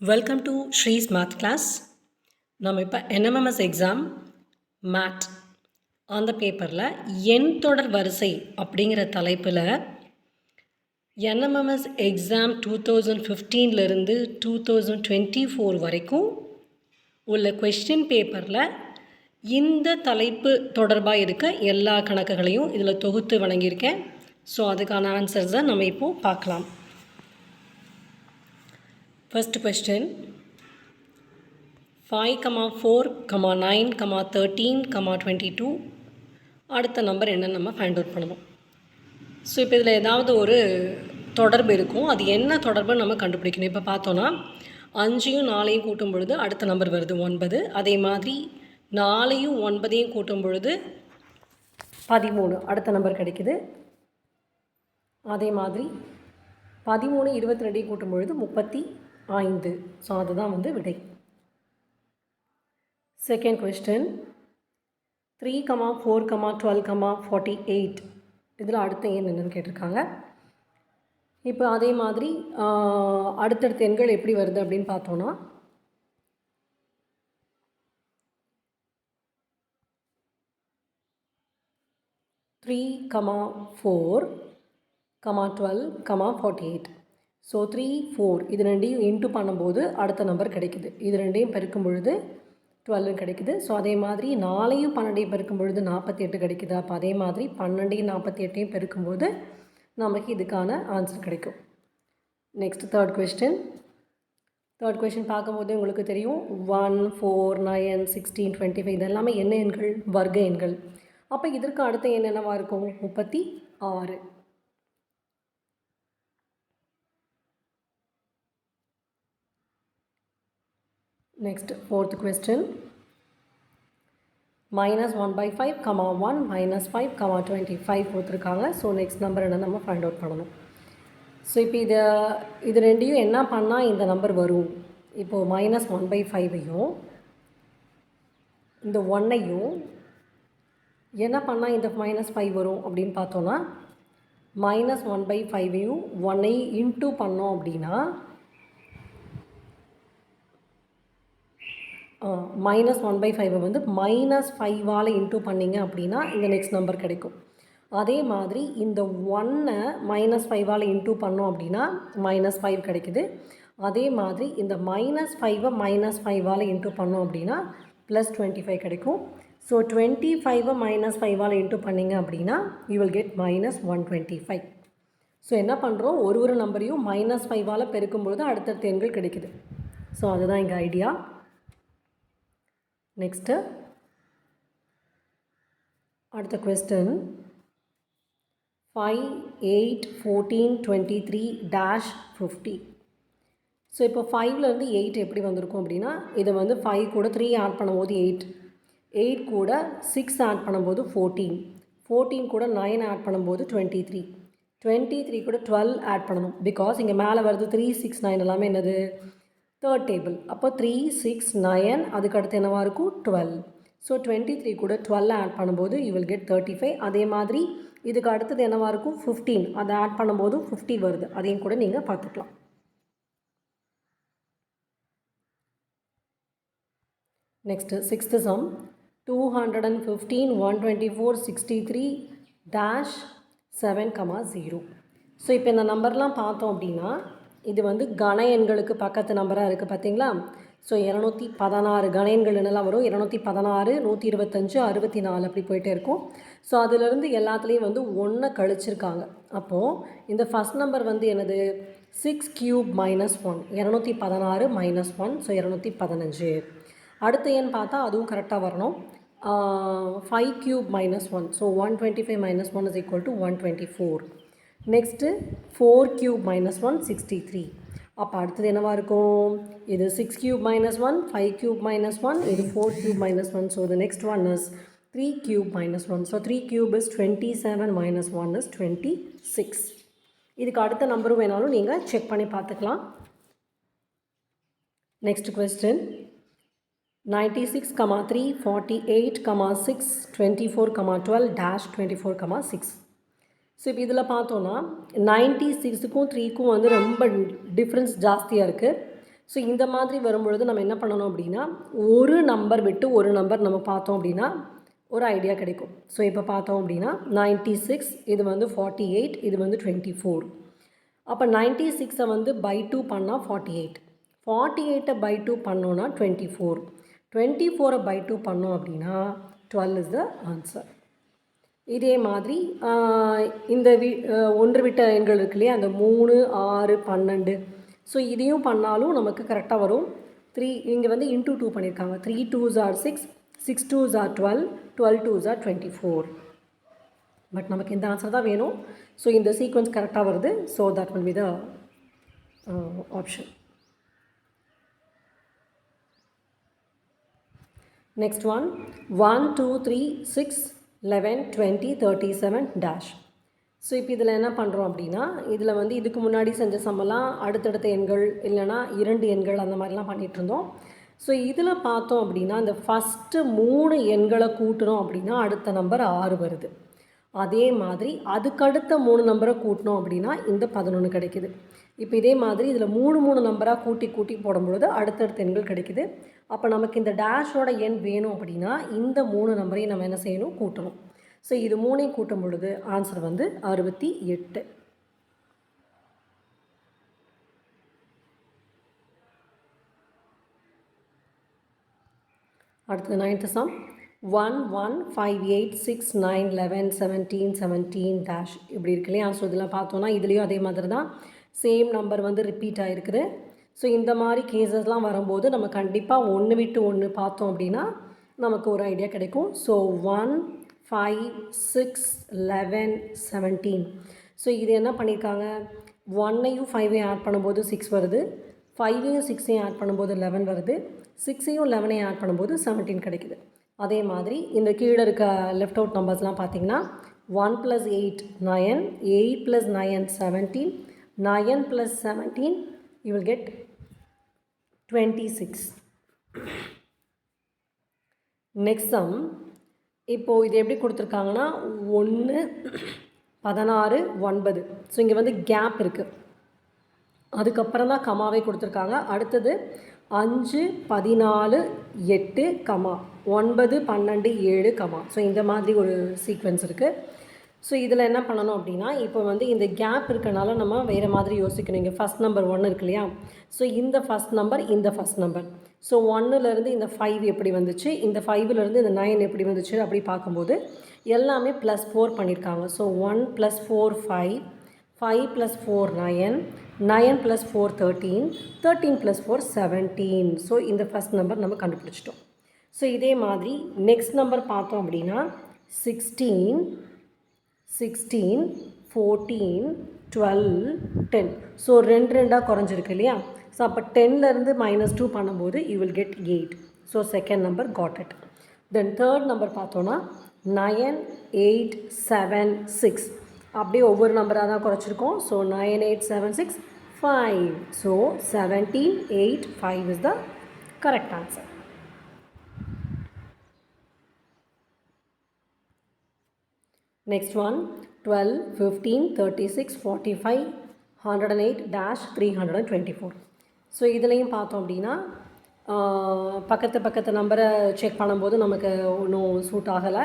Welcome to Sri's math class. நம்ம இப்போ NMMS exam math அந்த பேப்பரில் எண் தொடர் வரிசை அப்படிங்கிற தலைப்பில் என்எம்எம்எஸ் எக்ஸாம் 2015லேருந்து 2024 வரைக்கும் உள்ள கொஸ்டின் பேப்பரில் இந்த தலைப்பு தொடர்பாக இருக்க எல்லா கணக்குகளையும் இதில் தொகுத்து வழங்கியிருக்கேன். ஸோ அதுக்கான ஆன்சர்ஸை நம்ம இப்போது பார்க்கலாம். First question, 5, 4, 9, 13, 22 அடுத்த நம்பர் என்னன்னு நம்ம ஃபைண்ட் அவுட் பண்ணணும். ஸோ இப்போ இதில் ஏதாவது ஒரு தொடர்பு இருக்கும், அது என்ன தொடர்புன்னு நம்ம கண்டுபிடிக்கணும். இப்போ பார்த்தோன்னா 5யும் 4யும் கூட்டும் பொழுது அடுத்த நம்பர் வருது 9. அதே மாதிரி 4யும் 9யும் கூட்டும் பொழுது 13 அடுத்த நம்பர் கிடைக்குது. அதே மாதிரி 13 22 கூட்டும் பொழுது 35. ஸோ அதுதான் விடை. செகண்ட் கொஸ்டின் 3, 4, 12, 48 இதில் அடுத்த எண் என்னன்னு கேட்டிருக்காங்க. இப்போ அதே மாதிரி அடுத்தடுத்த எண்கள் எப்படி வருது அப்படின்னு பார்த்தோன்னா 3, 4, 12, 48. ஸோ 3, 4 இது ரெண்டையும் இன்ட்டு பண்ணும்போது அடுத்த நம்பர் கிடைக்குது. இது ரெண்டையும் பெருக்கும் பொழுது 12 கிடைக்குது. ஸோ அதே மாதிரி 4யும் 12யும் பெருக்கும் பொழுது 48 கிடைக்குது. அப்போ அதே மாதிரி 12யும் 48யும் பெருக்கும்போது நமக்கு இதுக்கான ஆன்சர் கிடைக்கும். நெக்ஸ்ட் தேர்ட் கொஸ்டின் பார்க்கும்போது உங்களுக்கு தெரியும் 1, 4, 9, 16, 25 இது எல்லாமே என்ன எண்கள்? வர்க்க எண்கள். அப்போ இதற்கு அடுத்த எண் என்னவாக இருக்கும்? 36. நெக்ஸ்ட் ஃபோர்த் கொஸ்டின் -1/5, 1, -5, 25 கொடுத்துருக்காங்க. ஸோ நெக்ஸ்ட் நம்பர் என்ன நம்ம ஃபைண்ட் அவுட் பண்ணணும். ஸோ இப்போ இது ரெண்டையும் என்ன பண்ணால் இந்த நம்பர் வரும்? இப்போது -1/5ஐயும் இந்த 1ஐயும் என்ன பண்ணால் இந்த -5 வரும் அப்படின்னு பார்த்தோன்னா -1/5ஐயும் 1ஐயும் இன்ட்டு பண்ணோம் அப்படின்னா -1/5 -5ஆல் இன்ட்டு பண்ணிங்க அப்படின்னா இந்த நெக்ஸ்ட் நம்பர் கிடைக்கும். அதே மாதிரி இந்த 1ஐ -5ஆல் இன்ட்டு பண்ணோம் அப்படின்னா -5 கிடைக்குது. அதே மாதிரி இந்த -5ஐ -5ஆல் இன்ட்டு பண்ணோம் அப்படின்னா +25 கிடைக்கும். ஸோ 25ஐ -5ஆல் இன்ட்டு பண்ணிங்க அப்படின்னா யூ வில் கெட் -125. ஸோ என்ன பண்ணுறோம், ஒரு நம்பரையும் -5ஆல் பெருக்கும்பொழுது அடுத்தடுத்த எண்கள் கிடைக்குது. ஸோ அதுதான் எங்கள் ஐடியா. நெக்ஸ்ட்டு அடுத்த கொஸ்டின் 5, 8, 14, 23, -50. ஸோ இப்போ 5லேருந்து 8 எப்படி வந்திருக்கும் அப்படின்னா இது 5 கூட 3 ஆட் பண்ணும்போது 8, 8 கூட 6 ஆட் பண்ணும்போது 14, 14 கூட 9 ஆட் பண்ணும்போது 23, 23 கூட 12 ஆட் பண்ணணும். பிகாஸ் இங்கே மேலே வருது 3, 6, 9 எல்லாமே என்னது? Third table. அப்போ 3, 6, 9 அதுக்கடுத்து என்னவாக இருக்கும்? 12. ஸோ 23 கூட 12 ஆட் பண்ணும்போது யூ வில் கெட் 35. அதே மாதிரி இதுக்கு அடுத்தது என்னவாக இருக்கும்? 15. அதை ஆட் பண்ணும்போது 50 வருது. அதையும் கூட நீங்கள் பார்த்துக்கலாம். Next sixth some 215, 124, 63, -7, 0. ஸோ இப்போ இந்த நம்பர்லாம் பார்த்தோம் அப்படின்னா இது கன எண்களுக்கு பக்கத்து நம்பராக இருக்குது பார்த்தீங்களா? ஸோ 216 கன எண்கள் என்னெல்லாம் வரும்? 216, 125, 64 அப்படி போயிட்டே இருக்கும். ஸோ அதிலிருந்து எல்லாத்துலேயும் 1 கழிச்சிருக்காங்க. அப்போது இந்த ஃபஸ்ட் நம்பர் என்னது? 6³ -1, 216 -1, ஸோ 215. அடுத்த எண் பார்த்தா அதுவும் கரெக்டாக வரணும். 5³ -1, ஸோ 125 - 1 = 124. நெக்ஸ்ட்டு 4³ -1, 63. அப்போ அடுத்தது என்னவாக இருக்கும்? இது 6³ -1, 5³ -1, இது 4³ -1. So the next one is 3³ -1. So 3³ is 27 - 1 is 26. இதுக்கு அடுத்த நம்பரும் வேணாலும் நீங்கள் செக் பண்ணி பார்த்துக்கலாம். Next question 96, 3, 48, 6, 24, 12, -24, 6. ஸோ இப்போ இதில் பார்த்தோன்னா 96க்கும் 3க்கும் ரொம்ப டிஃப்ரென்ஸ் ஜாஸ்தியாக இருக்குது. ஸோ இந்த மாதிரி வரும்பொழுது நம்ம என்ன பண்ணணும் அப்படின்னா ஒரு நம்பர் விட்டு ஒரு நம்பர் நம்ம பார்த்தோம் அப்படின்னா ஒரு ஐடியா கிடைக்கும். ஸோ இப்போ பார்த்தோம் அப்படின்னா 96, இது வந்து 48, இது வந்து 24. அப்போ 96 வந்து பை 2 பண்ணால் 48, 48 பை 2 பண்ணோன்னா 24, 24 பை 2 பண்ணோம் அப்படின்னா 12 இஸ் த ஆன்சர். இதே மாதிரி இந்த ஒன்று விட்ட எண்கள் இருக்கு இல்லையா, அந்த 3, 6, 12, ஸோ இதையும் பண்ணாலும் நமக்கு கரெக்டாக வரும். 3 இங்கே வந்து இன்டூ 2 பண்ணியிருக்காங்க. 3 2s are 6, 6 2s are 12, 12 2s are 24. But நமக்கு இந்த ஆன்சர் தான் வேணும். ஸோ இந்த சீக்வன்ஸ் கரெக்டாக வருது. So that will be the option. Next one, 1 2 3 6 11 20 37 dash. So இப்போ இதில் என்ன பண்ணுறோம் அப்படின்னா இதில் வந்து இதுக்கு முன்னாடி செஞ்ச சம்மெல்லாம் அடுத்தடுத்த எண்கள் இல்லைனா 2 எண்கள் அந்த மாதிரிலாம் பண்ணிகிட்ருந்தோம். ஸோ இதில் பார்த்தோம் அப்படின்னா இந்த ஃபஸ்ட்டு 3 எண்களை கூட்டுறோம் அப்படின்னா அடுத்த நம்பர் 6 வருது. அதே மாதிரி அதுக்கடுத்த 3 நம்பரை கூட்டினோம் அப்படின்னா இந்த 11 கிடைக்குது. இப்போ இதே மாதிரி இதில் 3 நம்பராக கூட்டி போடும்பொழுது அடுத்தடுத்த எண்கள் கிடைக்குது. அப்போ நமக்கு இந்த டேஷோட எண் வேணும் அப்படின்னா இந்த 3 நம்பரையும் நம்ம என்ன செய்யணும், கூட்டணும். ஸோ இது 3ஐயும் கூட்டும் பொழுது ஆன்சர் வந்து 68. அடுத்தது 9th சம், 1 1 5 8 6 9 11 17 17 டேஷ் இப்படி இருக்கு இல்லையா. ஸோ இதெல்லாம் பார்த்தோன்னா இதுலேயும் அதே மாதிரி தான் சேம் நம்பர் வந்து ரிப்பீட் ஆகிருக்குது. ஸோ இந்த மாதிரி கேசஸ்லாம் வரும்போது நம்ம கண்டிப்பாக ஒன்று விட்டு ஒன்று பார்த்தோம் அப்படின்னா நமக்கு ஒரு ஐடியா கிடைக்கும். ஸோ 1 5 6 11 17. ஸோ இது என்ன பண்ணியிருக்காங்க, 1ஐயும் 5ஐயும் ஆட் பண்ணும்போது 6 வருது, 5ஐயும் 6ஐயும் ஆட் பண்ணும்போது 11 வருது, 6ஐயும் 11ஐயும் ஆட் பண்ணும்போது 17 கிடைக்குது. அதே மாதிரி இந்த கீழே இருக்க லெஃப்ட் அவுட் நம்பர்ஸ்லாம் பார்த்தீங்கன்னா 1 + 8 9, 8 + 9 17, 9 + 17 you will get 26. Next sum, இப்போது இது எப்படி கொடுத்துருக்காங்கன்னா 1 16 9. ஸோ இங்கே வந்து கேப் இருக்குது, அதுக்கப்புறம் தான் கமாவே கொடுத்துருக்காங்க. அடுத்தது 5 14 8 கமா 9 12 7 கமா. ஸோ இந்த மாதிரி ஒரு சீக்வென்ஸ் இருக்குது. ஸோ இதில் என்ன பண்ணணும் அப்படின்னா இப்போ வந்து இந்த கேப் இருக்கனால நம்ம வேறு மாதிரி யோசிக்கணும். இங்கே ஃபஸ்ட் நம்பர் 1 இருக்கு இல்லையா. ஸோ இந்த ஃபஸ்ட் நம்பர் இந்த ஃபஸ்ட் நம்பர், ஸோ 1லேருந்து இந்த 5 எப்படி வந்துச்சு, இந்த 5லேருந்து இந்த 9 எப்படி வந்துச்சு அப்படி பார்க்கும்போது எல்லாமே +4 பண்ணியிருக்காங்க. ஸோ 1 + 4 5, 5 + 4 9, 9 + 4 13, 13 + 4 17. ஸோ இந்த ஃபஸ்ட் நம்பர் நம்ம கண்டுபிடிச்சிட்டோம். ஸோ இதே மாதிரி நெக்ஸ்ட் நம்பர் பார்த்தோம் அப்படின்னா 16 16 14 12 10. ஸோ 2 2ஆக குறைஞ்சிருக்கு இல்லையா. ஸோ அப்போ 10லேருந்து -2 பண்ணும்போது you will get 8. So second number got it. Then third number பார்த்தோன்னா 9 8 7 6. அப்படியே ஒவ்வொரு நம்பராக தான் குறைச்சிருக்கோம். So 9 8 7 6 5. So 17 8 5 is the correct answer. Next one, 12 15 36 45 108 dash 324. So இதுலேயும் பார்த்தோம் அப்படின்னா பக்கத்து நம்பரை செக் பண்ணும்போது நமக்கு ஒன்றும் சூட் ஆகலை.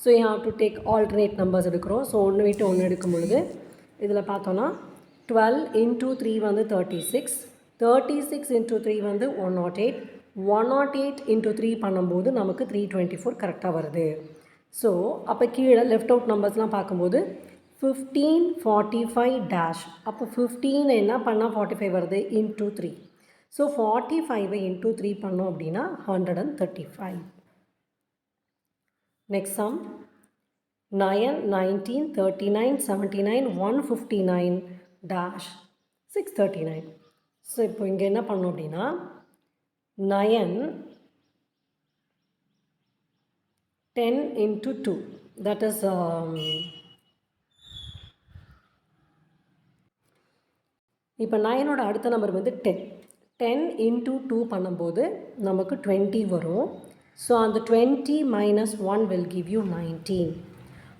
So you have to take alternate numbers எடுக்கிறோம். ஸோ ஒன்று விட்டு ஒன்று எடுக்கும் பொழுது இதில் பார்த்தோன்னா 12 × 3 வந்து 36, 36 × 3 வந்து 108, 108 × 3 பண்ணும்போது நமக்கு 324 கரெக்டாக வருது. ஸோ அப்போ கீழே லெஃப்ட் அவுட் நம்பர்ஸ்லாம் பார்க்கும்போது 15 45 டேஷ். அப்போ 15 என்ன பண்ணால் 45 வருது × 3. ஸோ 45ஐ × 3 பண்ணோம் அப்படின்னா 135. Next sum, 9 19 39 79 159 dash 639. ஸோ இப்போ இங்கே என்ன பண்ணோம் அப்படின்னா 9 10 × 2, that is இப்போ 9ஓட அடுத்த நம்பர் வந்து 10. 10 × 2 பண்ணும்போது நமக்கு 20 வரும். ஸோ அந்த 20 - 1 will give you 19.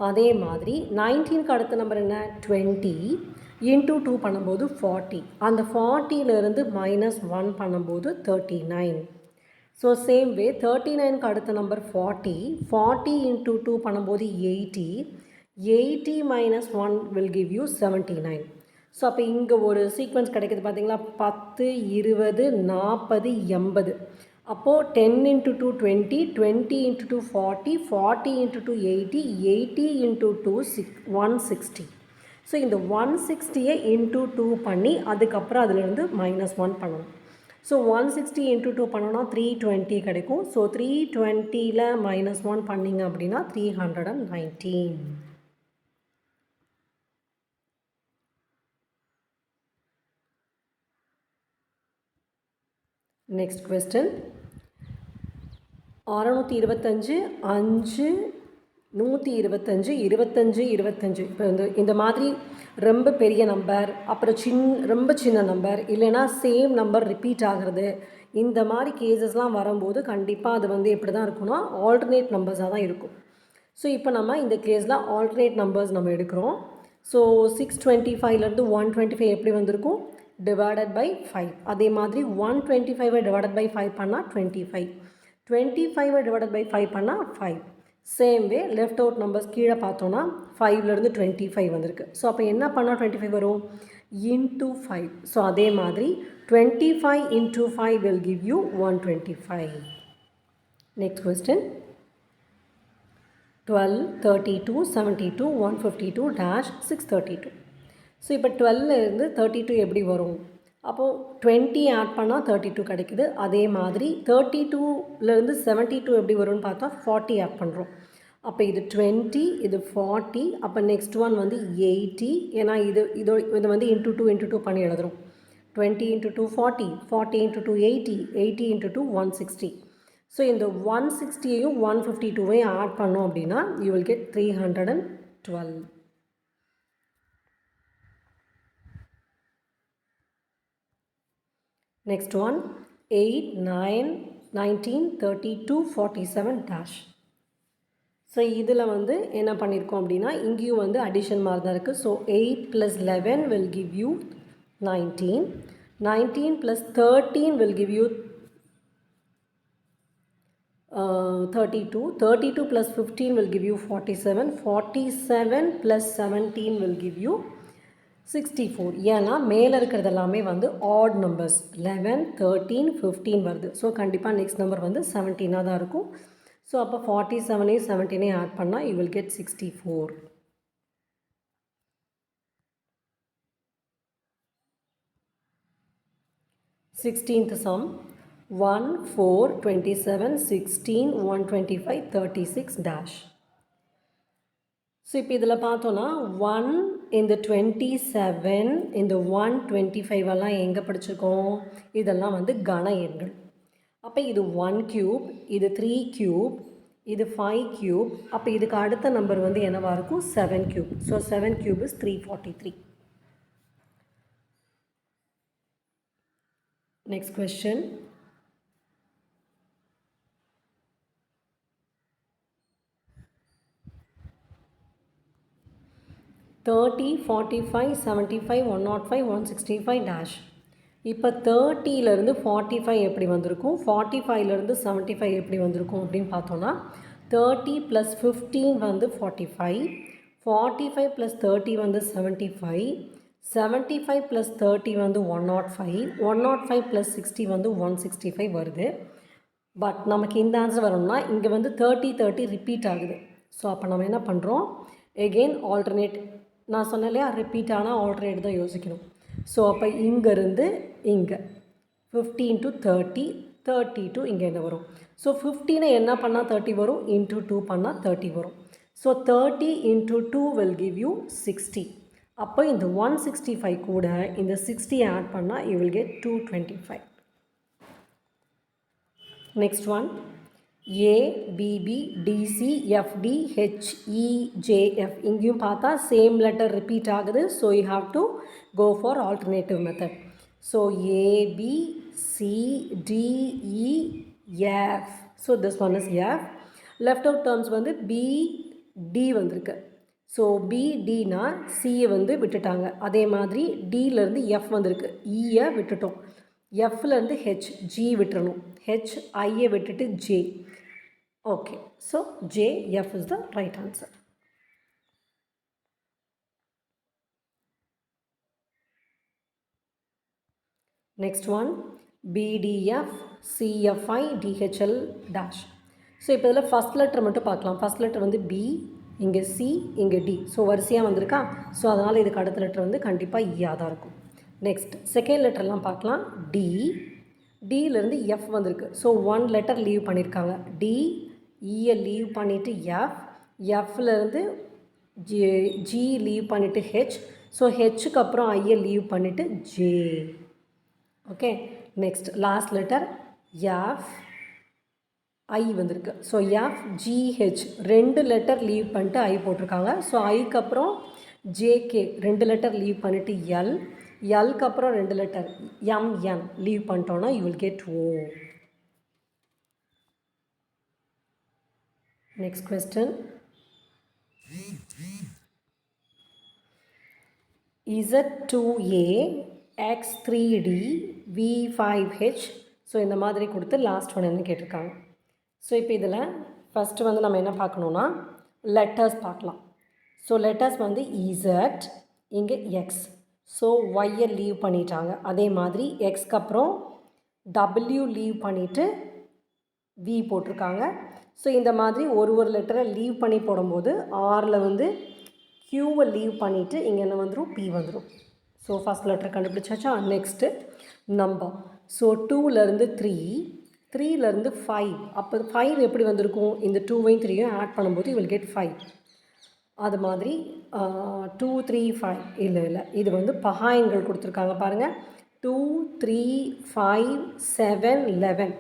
அதே மாதிரி 19க்கு அடுத்த நம்பர் என்ன 20, இன்ட்டு 2 பண்ணும்போது 40. அந்த 40லேருந்து -1 பண்ணும்போது 39. ஸோ சேம் வே 39க்கு அடுத்த நம்பர் 40. 40 இன்ட்டு 2 பண்ணும்போது 80. 80 minus 1 will give you 79. So அப்போ இங்கே ஒரு சீக்வன்ஸ் கிடைக்குது பார்த்தீங்களா, 10, 20, 40, 80. அப்போது 10 into 2 20, 20 into 2 40, 40 into 2 80, 80 into 2 160. So இந்த 160யை இன்ட்டு 2 பண்ணி அதுக்கப்புறம் அதிலிருந்து -1 பண்ணணும். ஸோ 160 இன்ட்டு 2 பண்ணோன்னா 320 கிடைக்கும். ஸோ 320ல் -1 பண்ணிங்க அப்படின்னா 319. Next question 625 5 125 25 25. இப்போ இந்த மாதிரி ரொம்ப பெரிய நம்பர், அப்புறம் ரொம்ப சின்ன நம்பர், இல்லைன்னா சேம் நம்பர் ரிப்பீட் ஆகிறது, இந்த மாதிரி கேசஸ்லாம் வரும்போது கண்டிப்பாக அது எப்படி தான் இருக்குன்னா ஆல்டர்னேட் நம்பர்ஸாக தான் இருக்கும். ஸோ இப்போ நம்ம இந்த கேஸில் ஆல்டர்னேட் நம்பர்ஸ் நம்ம எடுக்கிறோம். ஸோ 625லேருந்து 125 எப்படி வந்திருக்கும், டிவைடட் பை 5. அதே மாதிரி 125 டிவைடட் பை 5 பண்ணால் 25. 25 டிவைடட் பை 5 பண்ணால் 5. Same way left out numbers கீழே பார்த்தோன்னா 5லேருந்து 25 வந்திருக்கு. ஸோ அப்போ என்ன பண்ணால் 25 வரும், இன்ட்டு 5. ஸோ அதே மாதிரி 25 into 5 will give you 125. Next question 12 32 72 152 -632. So இப்போ 12லேருந்து 32 எப்படி வரும், அப்போது 20 ஆட் பண்ணால் 32 கிடைக்குது. அதே மாதிரி 32லேருந்து 72 எப்படி வரும்னு பார்த்தா 40 ஆட் பண்ணுறோம். அப்போ இது 20, இது 40, அப்போ நெக்ஸ்ட் ஒன் 80. ஏன்னா இது இன்ட்டு 2 இன்ட்டு 2 பண்ணி எழுதுகிறோம். 20 இன்ட்டு 2 40, 40 இன்ட்டு 2 80, 80 இன்ட்டு 2 160. ஸோ இந்த 160யையும் 152வையும் ஆட் பண்ணோம் அப்படின்னா you will get 312. Next one 8 9 19 32 47 dash. So இதில் என்ன பண்ணியிருக்கோம் அப்படின்னா இங்கேயும் அடிஷன் மாதிரி தான் இருக்குது. So 8 + 11 will give you 19. 19 + 13 will give you 32. 32 + 15 will give you 47. 47 + 17 will give you 64. ஏன்னா மேலே இருக்கிறது எல்லாமே ஆட் நம்பர்ஸ் 11 13 15 வருது. ஸோ கண்டிப்பாக நெக்ஸ்ட் நம்பர் 17ஆக தான் இருக்கும். ஸோ அப்போ 47ஐயும் 17ஐயும் ஆட் பண்ணால் you will get 64. Sixteenth sum 1 4 27 16 125 36 dash. So இப்போ இதில் பார்த்தோன்னா 1 இந்த 27 இந்த 125 எல்லாம் எங்கே படிச்சிருக்கோம், இதெல்லாம் கன எண்கள். அப்போ இது 1 cube, இது 3 cube, இது 5 cube. அப்போ இதுக்கு அடுத்த நம்பர் என்னவாக இருக்கும், 7 cube. So 7 cube is 343. Next question. Thirty 45 75 105 165 dash. இப்போ 30லேருந்து 45 எப்படி வந்திருக்கும், 45லேருந்து 75 எப்படி வந்திருக்கும் அப்படின்னு பார்த்தோன்னா 30 + 15 45, 45 + 30 75, 75 + 30 105, 105 + 60 165 வருது. பட் நமக்கு இந்த ஆன்சர் வரணும்னா இங்கே 30 30 ரிப்பீட் ஆகுது. ஸோ அப்போ நம்ம என்ன பண்ணுறோம், எகெயின் ஆல்டர்னேட், நான் சொன்னேன் இல்லையா, ரிப்பீட் ஆனால் ஆல்டர்னேட் தான் யோசிக்கணும். ஸோ அப்போ இங்கேருந்து இங்கே 15 to 30, 30 to இங்கே என்ன வரும். ஸோ 15 என்ன பண்ணால் 30 வரும், இன்ட்டு 2 பண்ணால் 30 வரும். So 30 into 2 will give you 60. அப்போ இந்த 165 கூட இந்த 60 ஆட் பண்ணால் you will get 225. Next one ABB DC FD HEJF. இங்கேயும் பார்த்தா சேம் லெட்டர் ரிப்பீட் ஆகுது. So you have to go for alternative method. So ABCDEF. So this one is F. Left out terms BD வந்திருக்கு. So பிடினா சியை வந்து விட்டுட்டாங்க. அதே மாதிரி டியிலேருந்து எஃப் வந்திருக்கு, இயை விட்டுட்டோம். எஃப்லேருந்து ஹெச், ஜி விட்டுறணும். ஹெச் ஐயை விட்டுட்டு J. Okay, so J F is the right answer. Next one BDF CFI DHL dash. So இப்போ இதில் ஃபஸ்ட் லெட்டர் மட்டும் பார்க்கலாம். ஃபஸ்ட் லெட்டர் வந்து பி, இங்கே சி, இங்கே டி. ஸோ வரிசையாக வந்திருக்கா. ஸோ அதனால் இதுக்கு அடுத்த லெட்டர் வந்து கண்டிப்பாக ஈயாக தான் இருக்கும். நெக்ஸ்ட் செகண்ட் லெட்டர்லாம் பார்க்கலாம். டி, டியிலேருந்து எஃப் வந்திருக்கு. ஸோ 1 லெட்டர் லீவ் பண்ணியிருக்காங்க. டி, இயை லீவ் பண்ணிவிட்டு எஃப், எஃப்லேருந்து ஜி லீவ் பண்ணிவிட்டு ஹெச். ஸோ ஹெச்சுக்கு அப்புறம் ஐயை லீவ் பண்ணிவிட்டு J. Okay, next last letter F, I வந்திருக்கு. So F, G H 2 letter leave பண்ணிட்டு ஐ போட்டிருக்காங்க. ஸோ ஐக்கு அப்புறம் ஜேகே 2 லெட்டர் லீவ் பண்ணிவிட்டு எல், எல்க்கு அப்புறம் 2 லெட்டர் எம்என் லீவ் பண்ணிட்டோன்னா you will get O. Next question, Z2A X3D V5H. So இந்த மாதிரி கொடுத்து லாஸ்ட் ஒன் என்ன கேட்டிருக்காங்க. ஸோ இப்போ இதில் ஃபஸ்ட்டு வந்து நம்ம என்ன பார்க்கணுன்னா லெட்டர்ஸ் பார்க்கலாம். ஸோ லெட்டர்ஸ் வந்து இசட், இங்கே எக்ஸ். ஸோ ஒய்யை லீவ் பண்ணிட்டாங்க. அதே மாதிரி எக்ஸ்க்கு அப்புறம் டபிள்யூ லீவ் பண்ணிவிட்டு வி போட்டிருக்காங்க. ஸோ இந்த மாதிரி ஒரு லெட்டரை லீவ் பண்ணி போடும்போது ஆரில் வந்து க்யூவை லீவ் பண்ணிவிட்டு இங்கே என்ன வந்துடும், பி வந்துடும். ஸோ ஃபஸ்ட் லெட்டர் கண்டுபிடிச்சாச்சா. Next number. ஸோ 2லேருந்து 3, 3லேருந்து 5. அப்போ 5 எப்படி வந்திருக்கும், இந்த 2வையும் 3யும் ஆட் பண்ணும்போது யூ வில் கெட் 5. அது மாதிரி 2 3 5 இல்லை இது வந்து பகாயன்கள் கொடுத்துருக்காங்க பாருங்கள். 2 3 5 7 11.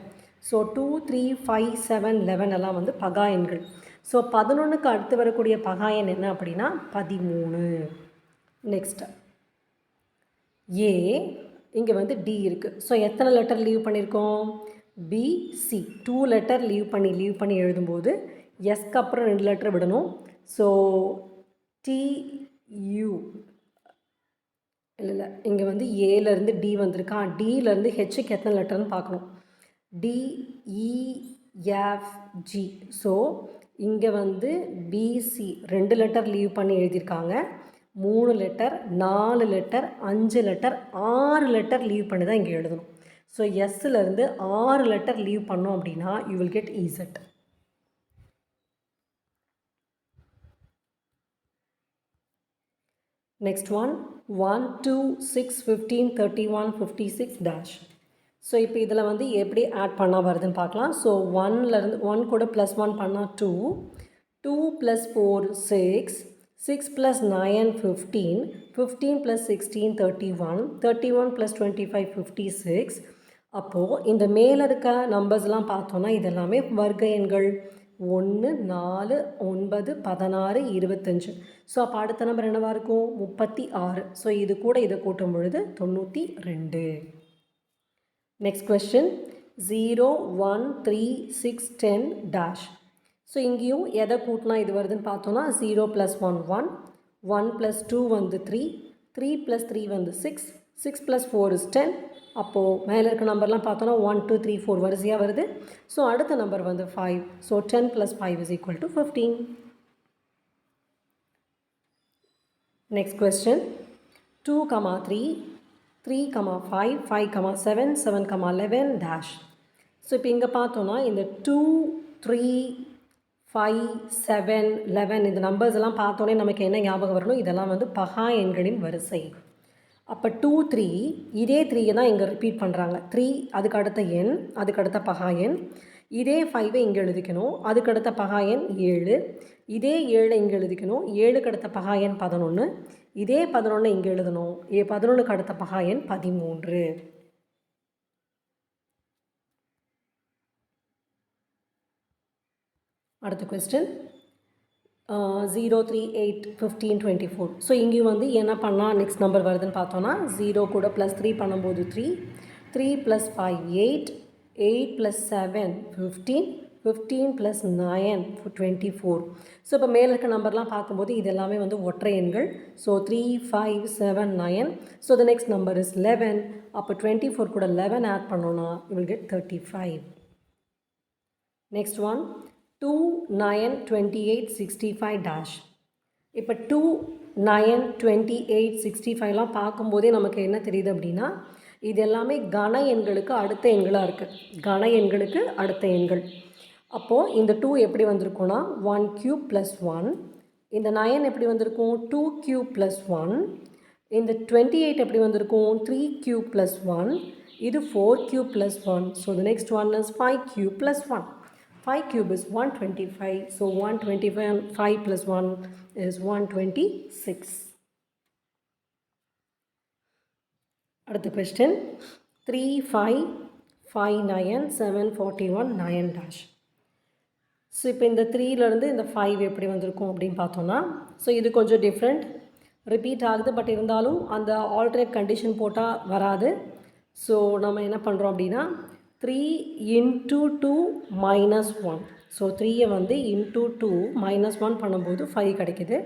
ஸோ 2 3 5 7 11 எல்லாம் வந்து பகாயன்கள். ஸோ 11க்கு அடுத்து வரக்கூடிய பகாயன் என்ன அப்படின்னா 13. நெக்ஸ்ட்டு ஏ, இங்கே வந்து டி இருக்குது. ஸோ எத்தனை லெட்டர் லீவ் பண்ணியிருக்கோம், பிசி 2 லெட்டர் லீவ் பண்ணி எழுதும்போது எஸ்க்கு அப்புறம் 2 லெட்டர் விடணும். ஸோ டியூ இல்லை இங்கே வந்து ஏலேருந்து டி வந்திருக்கா. டியிலேருந்து ஹெச்சுக்கு எத்தனை லெட்டர்னு பார்க்கணும். டிஇஎஃப்ஜி. ஸோ இங்கே வந்து பிசி 2 லெட்டர் லீவ் பண்ணி எழுதியிருக்காங்க. 3 letter, 4 letter, 5 letter, 6 letter leave பண்ணி தான் இங்கே எழுதணும். ஸோ எஸ்லேருந்து 6 லெட்டர் லீவ் பண்ணோம் அப்படின்னா you will get Z. Next one 1 2 6 15 31 56 dash. So இப்போ இதில் வந்து எப்படி ஆட் பண்ணால் வருதுன்னு பார்க்கலாம். ஸோ 1லேருந்து 1 கூட +1 பண்ணால் 2, 2 + 4 6, 6 + 9 15, 15 + 16 31, 31 + 25 56. அப்போது இந்த மேலே இருக்க நம்பர்ஸ்லாம் பார்த்தோன்னா இதெல்லாமே வர்க்க எண்கள். 1 4 9 16 25. ஸோ அப்போ அடுத்த நம்பர் என்னவாக இருக்கும், 36. ஸோ இது கூட இதை கூட்டும் பொழுது 92. Next question 0 1 3 6 10 dash. ஸோ இங்கேயும் எதை கூட்டினா இது வருதுன்னு பார்த்தோன்னா 0 + 1 1, 1 + 2 வந்து 3, 3 + 3 வந்து 6, 6 + 4 is 10. அப்போது மேலே இருக்க நம்பர்லாம் பார்த்தோன்னா 1 2 3 4 வரிசையாக வருது. ஸோ அடுத்த நம்பர் வந்து 5. So 10 + 5 is equal to 15. Next question 2, 3, 3, 5, 5, 7, 7, 11 dash. So இப்போ இங்கே பார்த்தோன்னா இந்த 2 3 5 7 11 இந்த நம்பர்ஸ் எல்லாம் பார்த்தோன்னே நமக்கு என்ன ஞாபகம் வரணும், இதெல்லாம் வந்து பகா எண்களின் வரிசை. அப்போ 2 3 இதே 3 தான் இங்கே ரிப்பீட் பண்ணுறாங்க. 3 அதுக்கு அடுத்த எண், அதுக்கு அடுத்த பகா எண். இதே 5 இங்கே எழுதிக்கணும், அதுக்கு அடுத்த பகா எண் 7. இதே 7 இங்கே எழுதிக்கணும், 7க்கு அடுத்த பகா எண் 11. இதே 11 இங்கே எழுதணும், 11க்கு அடுத்த பகா எண் 13. அடுத்த கொஸ்டின் 0 3 8 15 24. ஸோ இங்கேயும் வந்து என்ன பண்ணால் நெக்ஸ்ட் நம்பர் வருதுன்னு பார்த்தோன்னா 0 கூட +3 பண்ணும்போது 3, 3 + 5 8, 8 + 7 15, 15 + 9 24. ஸோ இப்போ மேலே இருக்க நம்பர்லாம் பார்க்கும்போது இது எல்லாமே வந்து ஒற்றை எண்கள். So 3 5 7 9. So the next number is 11. அப்போ 24 கூட 11 ஆட் பண்ணோன்னா you will get 35. Next one 2 9 28 65 dash. இப்போ 2 9 28 65லாம் பார்க்கும்போதே நமக்கு என்ன தெரியுது அப்படின்னா இது எல்லாமே கன எண்களுக்கு அடுத்த எண்களாக இருக்குது. கன எண்களுக்கு அடுத்த எண்கள். அப்போது இந்த 2 எப்படி வந்திருக்கும்னா 1³ + 1. இந்த 9 எப்படி வந்திருக்கும் 2³ + 1. இந்த 28 எப்படி வந்திருக்கும் 3³ + 1. இது 4³ + 1. So the next one is 5³ + 1. 5³ is 125. So 125 5 + 1 is 126. அடுத்த question 3 5 5 9 7 41 9 dash. ஸோ இப்போ இந்த 3லேருந்து இந்த 5 எப்படி வந்திருக்கும் அப்படின்னு பார்த்தோன்னா ஸோ இது கொஞ்சம் டிஃப்ரெண்ட், ரிப்பீட் ஆகுது. பட் இருந்தாலும் அந்த ஆல்டர்னேட் கண்டிஷன் போட்டால் வராது. ஸோ நம்ம என்ன பண்ணுறோம் அப்படின்னா 3 × 2 - 1. ஸோ 3யை வந்து × 2 -1 பண்ணும்போது 5 கிடைக்குது.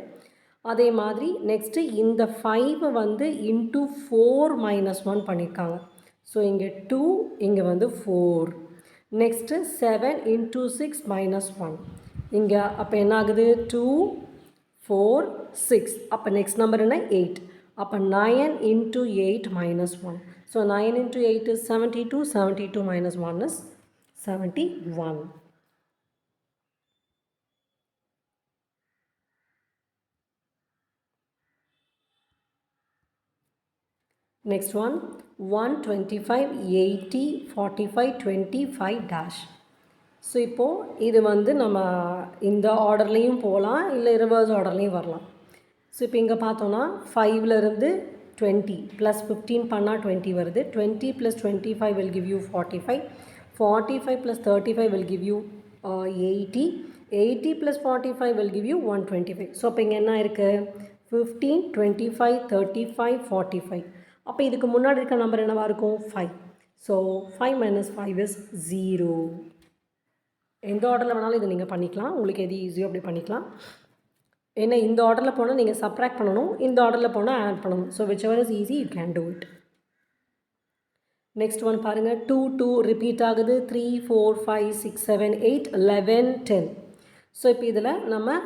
அதே மாதிரி நெக்ஸ்ட்டு இந்த 5 வந்து × 4 - 1 பண்ணியிருக்காங்க. ஸோ இங்கே 2, இங்கே வந்து 4. நெக்ஸ்ட்டு 7 × 6 - 1. இங்கே அப்போ என்ன ஆகுது 2 4 6. அப்போ நெக்ஸ்ட் நம்பர் என்ன 8. அப்போ 9 × 8 - 1. So 9 × 8 is 72. 72 - 1 is 71. Next one 125 80 45 25 dash. So இப்போது இது வந்து நம்ம இந்த ஆர்டர்லேயும் போகலாம், இல்லை ரிவர்ஸ் ஆர்டர்லேயும் வரலாம். ஸோ இப்போ இங்கே பார்த்தோன்னா 5லேருந்து 20 + 15 பண்ணால் 20 வருது. 20 + 25 will give you 45. 45 + 35 will give you 80. 80 + 45 will give you 125. So அப்போ இங்கே என்ன இருக்குது 15 25 35 45. அப்போ இதுக்கு முன்னாடி இருக்க நம்பர் என்னவாக இருக்கும் 5. So 5 - 5 is 0. எந்த ஆர்டரில் வேணாலும் இது நீங்கள் பண்ணிக்கலாம், உங்களுக்கு எது ஈஸியோ அப்படி பண்ணிக்கலாம். ஏன்னா இந்த ஆர்டரில் போனால் நீங்கள் சப்ராக்ட் பண்ணணும், இந்த ஆர்டரில் போனால் ஆட் பண்ணணும். So which ever is easy you can do it. Next one பாருங்கள் 2 2 ரிப்பீட் ஆகுது. 3 4 5 6 7 8 11 10. ஸோ இப்போ இதில் நம்ம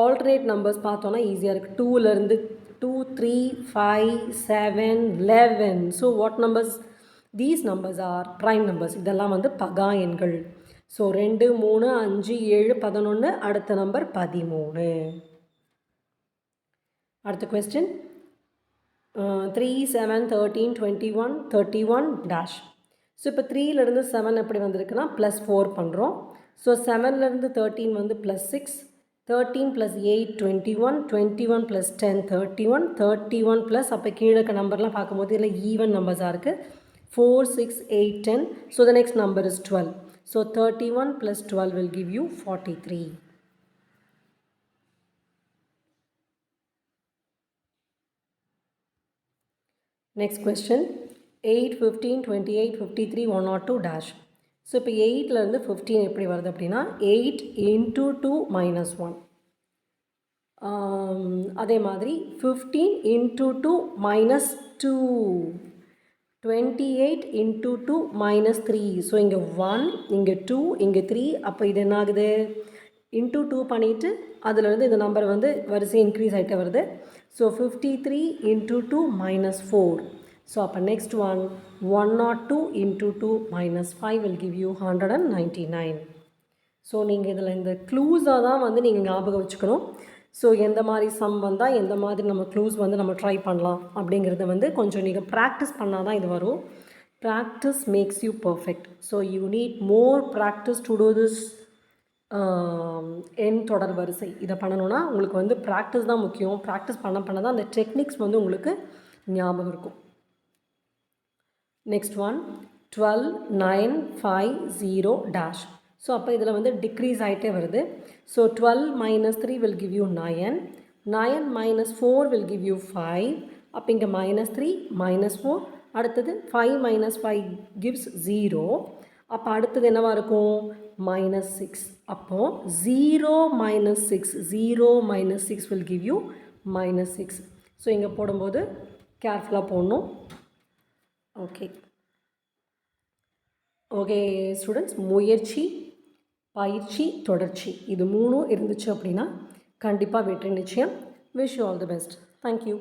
ஆல்டர்னேட் நம்பர்ஸ் பார்த்தோன்னா ஈஸியாக இருக்குது. 2லேருந்து 2 3 5 7 11. So what numbers these numbers are prime numbers. இதெல்லாம் வந்து பகா எண்கள். ஸோ 2 3 5 7 11. அடுத்த நம்பர் 13. அடுத்த கொஸ்டின் 3 7 13 21 31 dash. ஸோ இப்போ 3லேருந்து 7 எப்படி வந்திருக்குன்னா +4 பண்ணுறோம். ஸோ 7லேருந்து 13 வந்து +6. 13 + 8 21. 21 + 10 31. 31 + அப்போ கீழே இருக்க நம்பர்லாம் பார்க்கும்போது இதில் ஈவன் நம்பர்ஸாக இருக்குது. 4 6 8 10. So the next number is 12. So 31 + 12 will give you 43. Next question 8 15 28 53 102 dash. So இப்போ 8லேருந்து 15 எப்படி வருது அப்படின்னா 8 × 2 - 1. அதே மாதிரி 15 × 2 - 2. 28 × 2 - 3. ஸோ இங்கே 1 இங்கே 2 இங்கே 3. அப்போ இது என்ன ஆகுது × 2 பண்ணிவிட்டு அதிலிருந்து இந்த நம்பர் வந்து வரிசை இன்க்ரீஸ் ஆகிட்டே வருது. ஸோ 53 × 2 - 4. ஸோ அப்போ next one 102 × 2 - 5 will give you 199. So நீங்கள் இதில் இந்த க்ளூஸாக தான் வந்து நீங்கள் ஞாபகம் வச்சுக்கணும். ஸோ எந்த மாதிரி சம் வந்தால் எந்த மாதிரி நம்ம க்ளூஸ் வந்து நம்ம ட்ரை பண்ணலாம் அப்படிங்கிறத வந்து கொஞ்சம் நீங்கள் ப்ராக்டிஸ் பண்ணால் தான் இது வரும். Practice makes you perfect. So you need more practice to do this எண் தொடர் வரிசை. இதை பண்ணணுன்னா உங்களுக்கு வந்து ப்ராக்டிஸ் தான் முக்கியம். ப்ராக்டிஸ் பண்ண பண்ண தான் அந்த டெக்னிக்ஸ் வந்து உங்களுக்கு ஞாபகம் இருக்கும். Next one 12 9 5 0 dash. ஸோ அப்போ இதில் வந்து டிக்ரீஸ் ஆகிட்டே வருது. So 12 - 3 will give you 9. 9 - 4 will give you 5. அப்போ இங்கே -3 -4. அடுத்தது 5 - 5 gives 0. அப்போ அடுத்தது என்னவாக இருக்கும் -6. அப்போது 0 - 6 0 - 6 will give you -6. ஸோ இங்கே போடும்போது கேர்ஃபுல்லாக போடணும். ஓகே ஓகே ஸ்டூடெண்ட்ஸ், முயற்சி, பயிற்சி, தொடர்ச்சி இது 3 இருந்துச்சு அப்படின்னா கண்டிப்பாக வெற்றி நிச்சயம். Wish you all the best. Thank you.